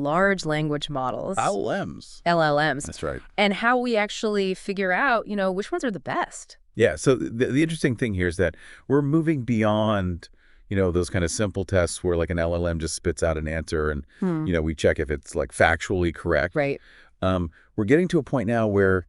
Large language models. LLMs. LLMs. That's right. And how we actually figure out, which ones are the best. Yeah, so the interesting thing here is that we're moving beyond, those kind of simple tests where like an LLM just spits out an answer and, we check if it's like factually correct. Right. We're getting to a point now where,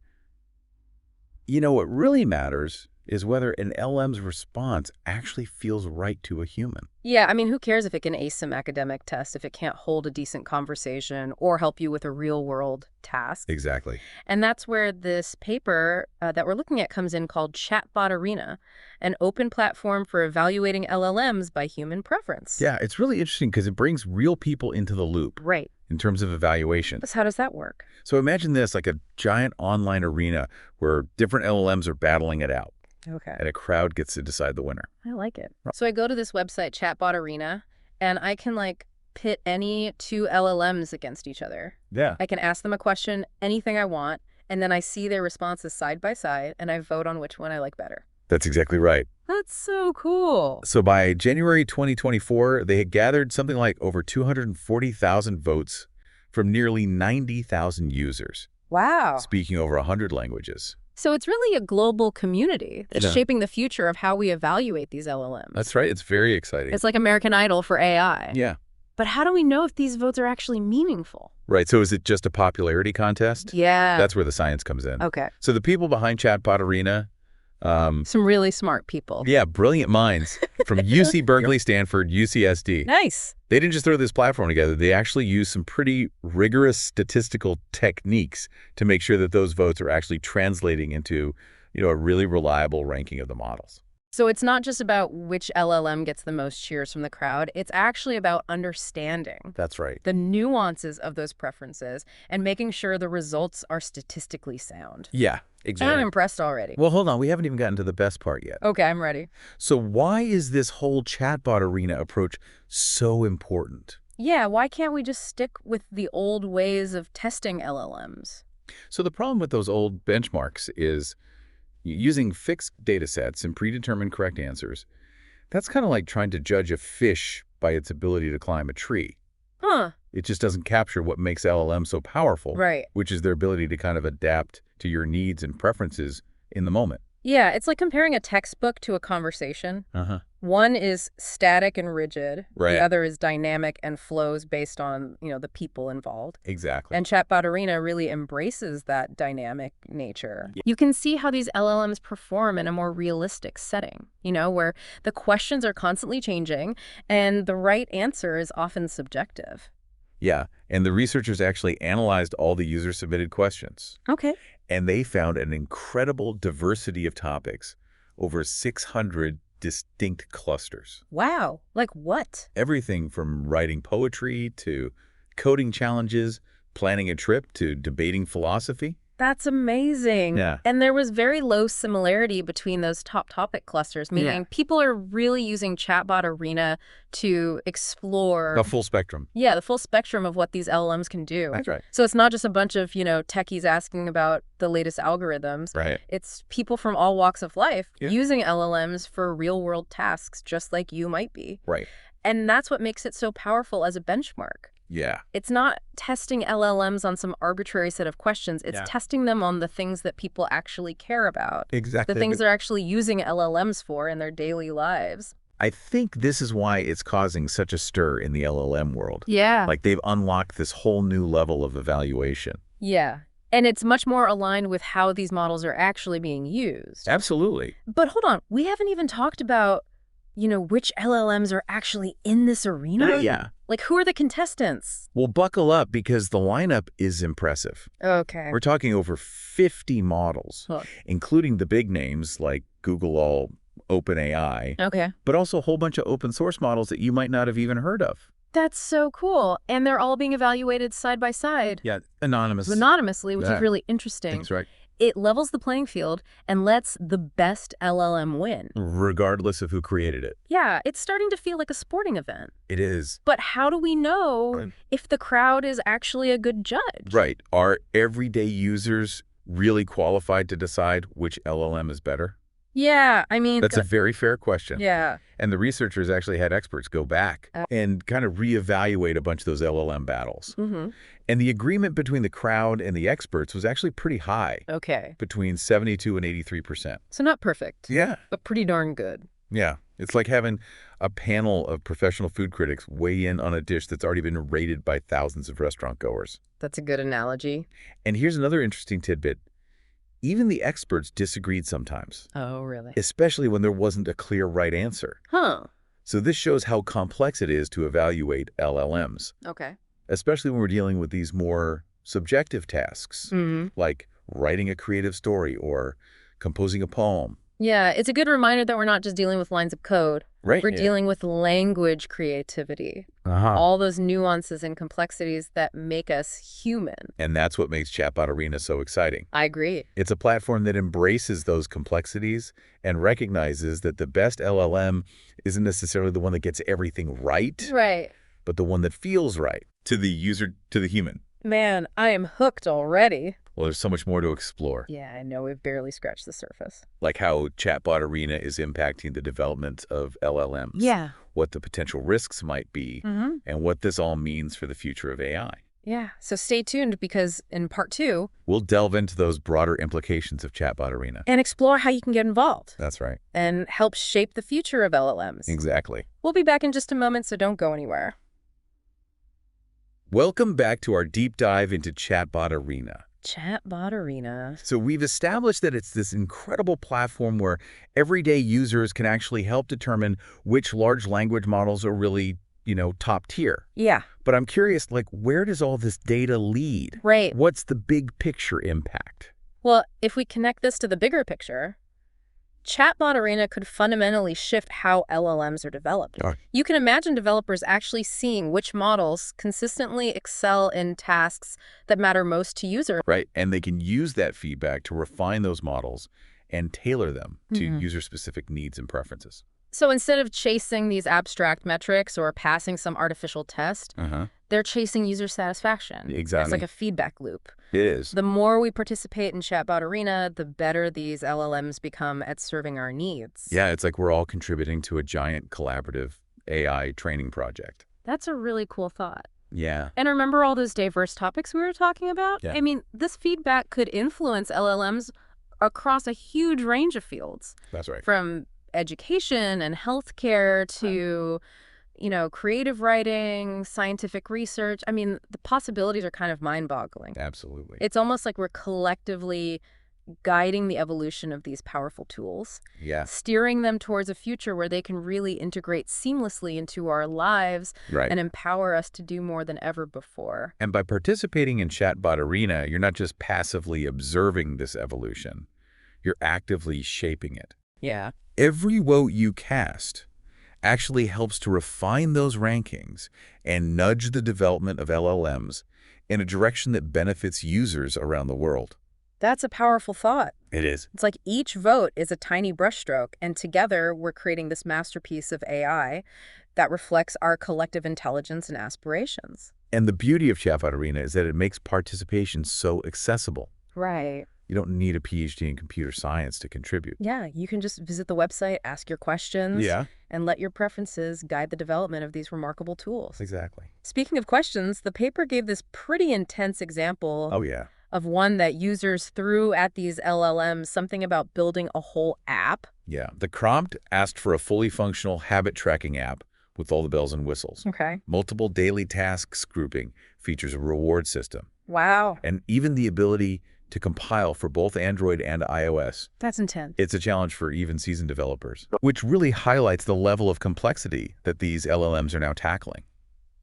what really matters is whether an LLM's response actually feels right to a human. Yeah, I mean, who cares if it can ace some academic test if it can't hold a decent conversation or help you with a real-world task? Exactly. And that's where this paper that we're looking at comes in, called Chatbot Arena, an open platform for evaluating LLMs by human preference. Yeah, it's really interesting because it brings real people into the loop. Right. In terms of evaluation. So how does that work? So imagine this, like a giant online arena where different LLMs are battling it out. Okay. And a crowd gets to decide the winner. I like it. So I go to this website, Chatbot Arena, and I can pit any two LLMs against each other. Yeah. I can ask them a question, anything I want, and then I see their responses side by side, and I vote on which one I like better. That's exactly right. That's so cool. So by January 2024, they had gathered something like over 240,000 votes from nearly 90,000 users. Wow. Speaking over 100 languages. So it's really a global community that's shaping the future of how we evaluate these LLMs. That's right. It's very exciting. It's like American Idol for AI. Yeah. But how do we know if these votes are actually meaningful? Right. So is it just a popularity contest? Yeah. That's where the science comes in. Okay. So the people behind Chatbot Arena, some really smart people. Yeah, brilliant minds from UC Berkeley, Stanford, UCSD. Nice. They didn't just throw this platform together. They actually used some pretty rigorous statistical techniques to make sure that those votes are actually translating into, a really reliable ranking of the models. So it's not just about which LLM gets the most cheers from the crowd. It's actually about understanding. That's right. The nuances of those preferences and making sure the results are statistically sound. Yeah, exactly. I'm impressed already. Well, hold on. We haven't even gotten to the best part yet. Okay, I'm ready. So why is this whole Chatbot Arena approach so important? Yeah, why can't we just stick with the old ways of testing LLMs? So the problem with those old benchmarks is using fixed data sets and predetermined correct answers. That's kind of like trying to judge a fish by its ability to climb a tree. Huh. It just doesn't capture what makes LLM so powerful, right? Which is their ability to kind of adapt to your needs and preferences in the moment. Yeah, it's like comparing a textbook to a conversation. One is static and rigid. Right. The other is dynamic and flows based on, the people involved. Exactly. And Chatbot Arena really embraces that dynamic nature. Yeah. You can see how these LLMs perform in a more realistic setting, where the questions are constantly changing and the right answer is often subjective. Yeah, and the researchers actually analyzed all the user-submitted questions. Okay. And they found an incredible diversity of topics, over 600 distinct clusters. Wow. Like what? Everything from writing poetry to coding challenges, planning a trip to debating philosophy. That's amazing. Yeah. And there was very low similarity between those top topic clusters, meaning people are really using Chatbot Arena to explore The full spectrum. Yeah, the full spectrum of what these LLMs can do. That's right. So it's not just a bunch of, techies asking about the latest algorithms. Right. It's people from all walks of life using LLMs for real-world tasks, just like you might be. Right. And that's what makes it so powerful as a benchmark. Yeah. It's not testing LLMs on some arbitrary set of questions. It's testing them on the things that people actually care about. Exactly. The things they're actually using LLMs for in their daily lives. I think this is why it's causing such a stir in the LLM world. Yeah. Like they've unlocked this whole new level of evaluation. Yeah. And it's much more aligned with how these models are actually being used. Absolutely. But hold on. We haven't even talked about, which LLMs are actually in this arena. Yeah. Like, who are the contestants? Well, buckle up because the lineup is impressive. Okay. We're talking over 50 models, including the big names like Google or OpenAI. Okay. But also a whole bunch of open source models that you might not have even heard of. That's so cool. And they're all being evaluated side by side. Yeah, Anonymously, which is really interesting. That's right. It levels the playing field and lets the best LLM win. Regardless of who created it. Yeah, it's starting to feel like a sporting event. It is. But how do we know if the crowd is actually a good judge? Right. Are everyday users really qualified to decide which LLM is better? Yeah, I mean, That's a very fair question. yeah. And the researchers actually had experts go back and kind of reevaluate a bunch of those LLM battles. Mm-hmm. And the agreement between the crowd and the experts was actually pretty high, Okay. between 72 and 83%. So not perfect, Yeah. but pretty darn good. Yeah. It's like having a panel of professional food critics weigh in on a dish that's already been rated by thousands of restaurant goers. That's a good analogy. And here's another interesting tidbit. Even the experts disagreed sometimes, Oh, really? especially when there wasn't a clear right answer. Huh. So this shows how complex it is to evaluate LLMs, Okay. especially when we're dealing with these more subjective tasks, Mm-hmm. like writing a creative story or composing a poem. Yeah, it's a good reminder that we're not just dealing with lines of code. Right. We're dealing with language creativity. All those nuances and complexities that make us human. And that's what makes Chatbot Arena so exciting. I agree. It's a platform that embraces those complexities and recognizes that the best LLM isn't necessarily the one that gets everything right, Right. but the one that feels right to the user, to the human. Man, I am hooked already. Well, there's so much more to explore, Yeah, I know we've barely scratched the surface. like how Chatbot Arena is impacting the development of LLMs, Yeah. what the potential risks might be, Mm-hmm. and what this all means for the future of AI. Yeah, so stay tuned because in part 2, We'll delve into those broader implications of Chatbot Arena. and explore how you can get involved That's right. and help shape the future of LLMs. Exactly. We'll be back in just a moment, so don't go anywhere. Welcome back to our deep dive into Chatbot Arena. Chatbot Arena. So we've established that it's this incredible platform where everyday users can actually help determine which large language models are really, top tier. Yeah, But I'm curious, where does all this data lead? right. What's the big picture impact? Well, if we connect this to the bigger picture, Chatbot Arena could fundamentally shift how LLMs are developed. Oh. You can imagine developers actually seeing which models consistently excel in tasks that matter most to users. Right. And they can use that feedback to refine those models and tailor them to Mhm. user-specific needs and preferences. So instead of chasing these abstract metrics or passing some artificial test, they're chasing user satisfaction. Exactly. It's like a feedback loop. It is. The more we participate in Chatbot Arena, the better these LLMs become at serving our needs. Yeah, it's like we're all contributing to a giant collaborative AI training project. That's a really cool thought. Yeah. And remember all those diverse topics we were talking about? Yeah. I mean, this feedback could influence LLMs across a huge range of fields, That's right. from education and healthcare to, creative writing, scientific research. I mean, the possibilities are kind of mind-boggling. Absolutely. It's almost like we're collectively guiding the evolution of these powerful tools, Yeah. steering them towards a future where they can really integrate seamlessly into our lives Right. and empower us to do more than ever before. And by participating in Chatbot Arena, you're not just passively observing this evolution. You're actively shaping it. Yeah. Every vote you cast actually helps to refine those rankings and nudge the development of LLMs in a direction that benefits users around the world. That's a powerful thought. It is. It's like each vote is a tiny brushstroke, and together we're creating this masterpiece of AI that reflects our collective intelligence and aspirations. And the beauty of Chatbot Arena is that it makes participation so accessible. Right. You don't need a PhD in computer science to contribute. Yeah, you can just visit the website, ask your questions, and let your preferences guide the development of these remarkable tools. Exactly. Speaking of questions, the paper gave this pretty intense example Oh, yeah. of one that users threw at these LLMs, something about building a whole app. Yeah. The prompt asked for a fully functional habit tracking app with all the bells and whistles. Okay. Multiple daily tasks grouping, features a reward system, Wow. and even the ability to compile for both Android and iOS. That's intense. It's a challenge for even seasoned developers, which really highlights the level of complexity that these LLMs are now tackling.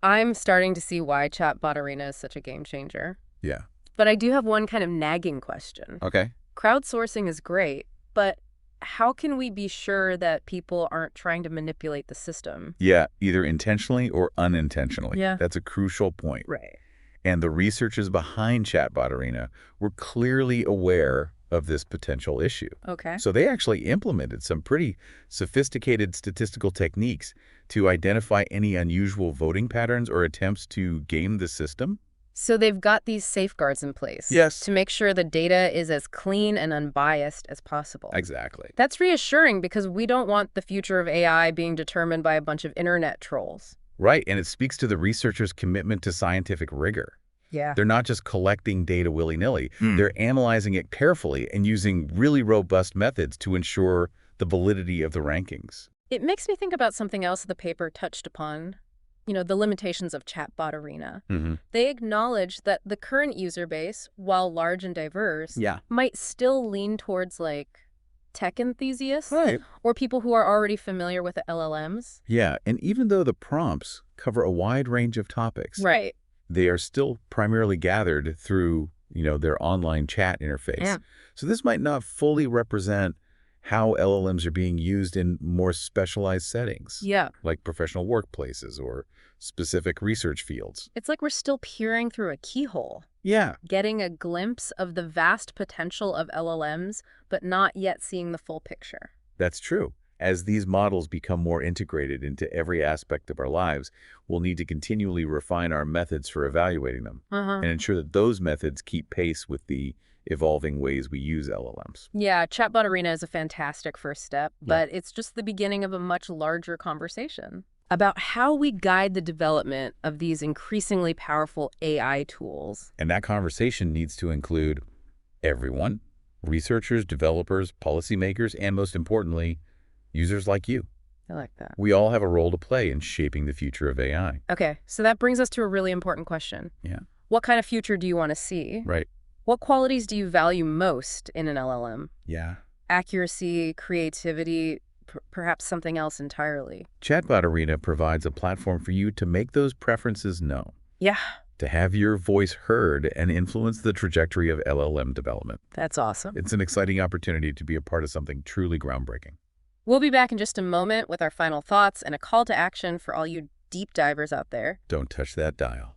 I'm starting to see why Chatbot Arena is such a game changer. Yeah. But I do have one kind of nagging question. Okay. Crowdsourcing is great, but how can we be sure that people aren't trying to manipulate the system? Yeah, either intentionally or unintentionally. Yeah. That's a crucial point. Right. And the researchers behind Chatbot Arena were clearly aware of this potential issue. Okay. So they actually implemented some pretty sophisticated statistical techniques to identify any unusual voting patterns or attempts to game the system. So they've got these safeguards in place Yes. to make sure the data is as clean and unbiased as possible. Exactly. That's reassuring because we don't want the future of AI being determined by a bunch of internet trolls. Right, and it speaks to the researchers' commitment to scientific rigor. Yeah. They're not just collecting data willy-nilly. They're analyzing it carefully and using really robust methods to ensure the validity of the rankings. It makes me think about something else the paper touched upon. The limitations of Chatbot Arena. They acknowledge that the current user base, while large and diverse, might still lean towards, tech enthusiasts Right. or people who are already familiar with the LLMs. Yeah, and even though the prompts cover a wide range of topics, Right. they are still primarily gathered through, their online chat interface. Yeah. So this might not fully represent how LLMs are being used in more specialized settings, Yeah. like professional workplaces or specific research fields. It's like we're still peering through a keyhole, Yeah, getting a glimpse of the vast potential of LLMs, but not yet seeing the full picture. that's true. As these models become more integrated into every aspect of our lives, we'll need to continually refine our methods for evaluating them and ensure that those methods keep pace with the evolving ways we use LLMs. Yeah, Chatbot Arena is a fantastic first step, but it's just the beginning of a much larger conversation about how we guide the development of these increasingly powerful AI tools. And that conversation needs to include everyone, researchers, developers, policymakers, and most importantly, users like you. I like that. We all have a role to play in shaping the future of AI. Okay, so that brings us to a really important question. Yeah. What kind of future do you want to see? Right. What qualities do you value most in an LLM? Yeah. Accuracy, creativity, perhaps something else entirely. Chatbot Arena provides a platform for you to make those preferences known, Yeah, to have your voice heard and influence the trajectory of LLM development. that's awesome. It's an exciting opportunity to be a part of something truly groundbreaking. We'll be back in just a moment with our final thoughts and a call to action for all you deep divers out there. Don't touch that dial.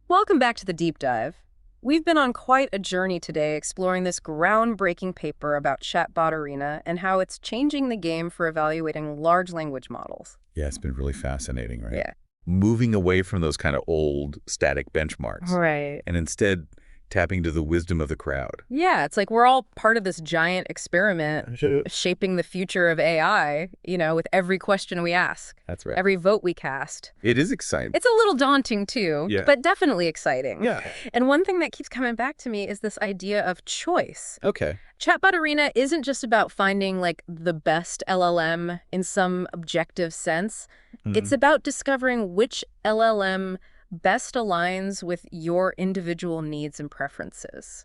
Welcome back to the Deep Dive. We've been on quite a journey today exploring this groundbreaking paper about Chatbot Arena and how it's changing the game for evaluating large language models. Yeah, it's been really fascinating, right? Yeah. Moving away from those kind of old static benchmarks Right. and instead tapping into the wisdom of the crowd. Yeah, it's like we're all part of this giant experiment shaping the future of AI, with every question we ask, That's right. every vote we cast. It is exciting. It's a little daunting too, Yeah. but definitely exciting. Yeah. And one thing that keeps coming back to me is this idea of choice. Okay. Chatbot Arena isn't just about finding the best LLM in some objective sense. It's about discovering which LLM best aligns with your individual needs and preferences.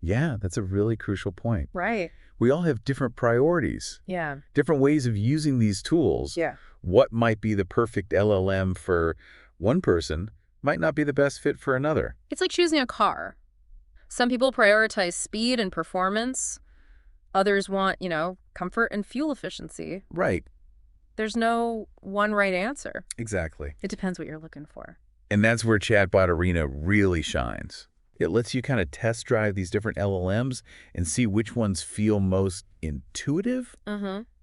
Yeah, that's a really crucial point. Right. We all have different priorities, Yeah. different ways of using these tools. Yeah. What might be the perfect LLM for one person might not be the best fit for another. It's like choosing a car. Some people prioritize speed and performance. Others want, comfort and fuel efficiency. Right. There's no one right answer. Exactly. It depends what you're looking for. And that's where Chatbot Arena really shines. It lets you kind of test drive these different LLMs and see which ones feel most intuitive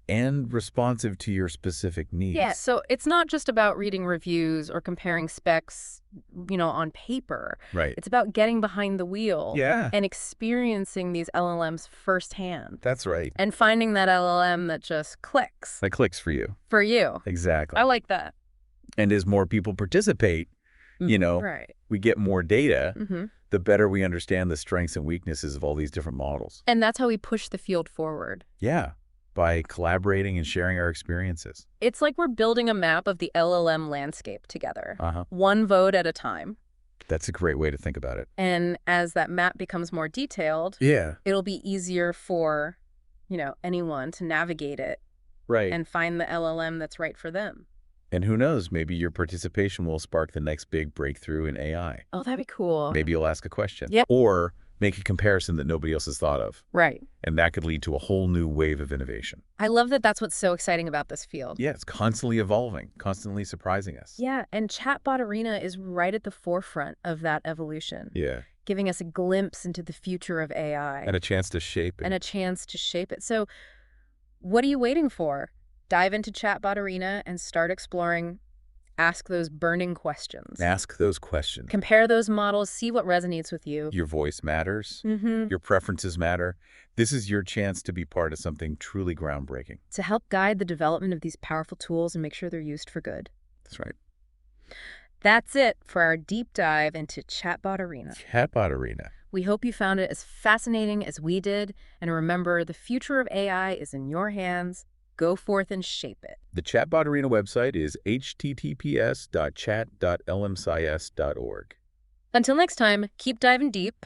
and responsive to your specific needs. Yeah, so it's not just about reading reviews or comparing specs, on paper. Right. It's about getting behind the wheel and experiencing these LLMs firsthand. That's right. And finding that LLM that just clicks That clicks for you. for you. Exactly. I like that. And as more people participate, Right. we get more data, Mm-hmm. the better we understand the strengths and weaknesses of all these different models. And that's how we push the field forward. Yeah, by collaborating and sharing our experiences. It's like we're building a map of the LLM landscape together, Uh-huh. one vote at a time. That's a great way to think about it. And as that map becomes more detailed, Yeah. it'll be easier for, anyone to navigate it Right. and find the LLM that's right for them. And who knows, maybe your participation will spark the next big breakthrough in AI. Oh, that'd be cool. Maybe you'll ask a question. Yep. Or make a comparison that nobody else has thought of. Right. And that could lead to a whole new wave of innovation. I love that that's what's so exciting about this field. Yeah, it's constantly evolving, constantly surprising us. Yeah, and Chatbot Arena is right at the forefront of that evolution, Yeah. giving us a glimpse into the future of AI And a chance to shape it. and a chance to shape it. So what are you waiting for? Dive into Chatbot Arena and start exploring Ask those burning questions. Ask those questions. Compare those models, see what resonates with you. Your voice matters. Mm-hmm. Your preferences matter. This is your chance to be part of something truly groundbreaking. To help guide the development of these powerful tools and make sure they're used for good. That's right. That's it for our deep dive into Chatbot Arena. Chatbot Arena. We hope you found it as fascinating as we did. And remember, the future of AI is in your hands. Go forth and shape it. The Chatbot Arena website is https://chat.lmcis.org. Until next time, keep diving deep.